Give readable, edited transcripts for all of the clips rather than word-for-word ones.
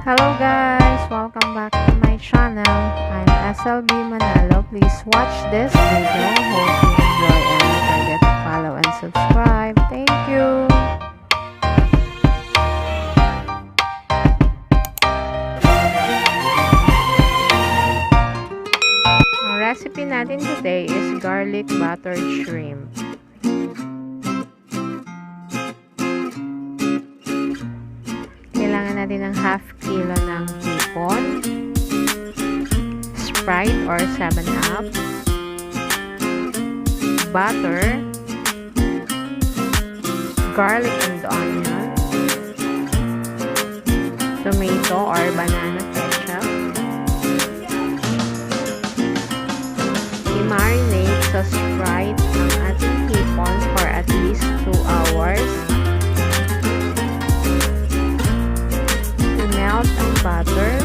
Hello guys! Welcome back to my channel. I'm Ycelbee Manalo. Please watch this video. Hope you enjoy and don't forget to follow and subscribe. Thank you! Ang recipe natin today is garlic buttered shrimp. Kailangan natin ng half kilo ng hipon, sprite or 7-up, butter, garlic and onion, tomato or banana ketchup. I-marinate sa sprite ang ating hipon for at least 2 hours. Melt ang butter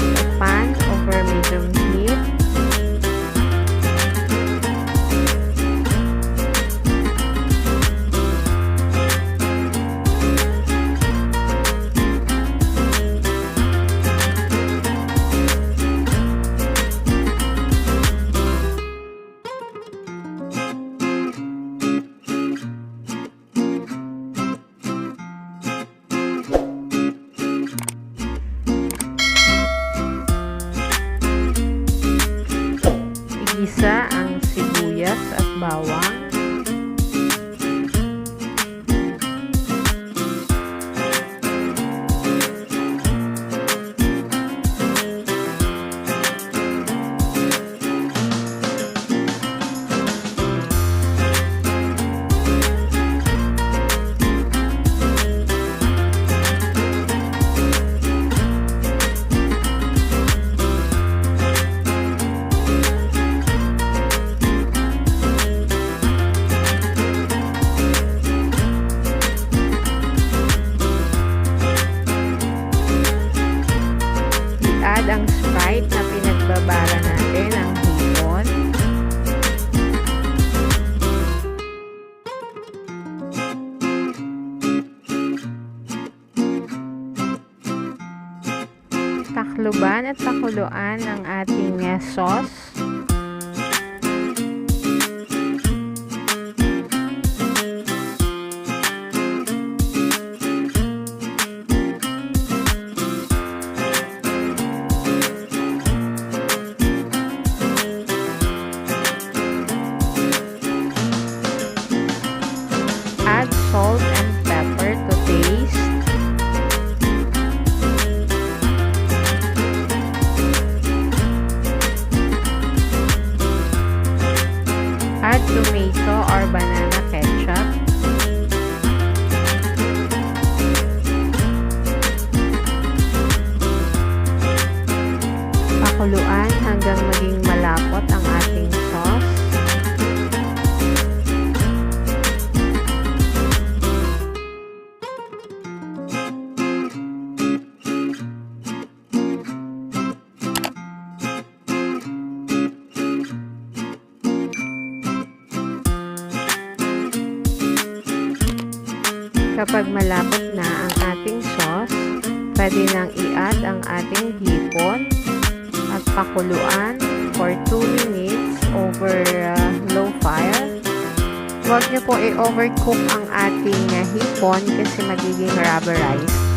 sa pan over medium heat. Igisa ang sibuyas at bawang. Add ang sprite na pinagbabara natin ang hipon. Takluban at pakuluan ang ating sauce. Add salt and pepper to taste. Add tomato or banana ketchup. Pakuluan hanggang maging malapot ang ating sauce. Kapag malapot na ang ating sauce, pwede nang i-add ang ating hipon at pakuluan for 2 minutes over low fire. Huwag niyo po i-overcook ang ating hipon kasi magiging rubberized.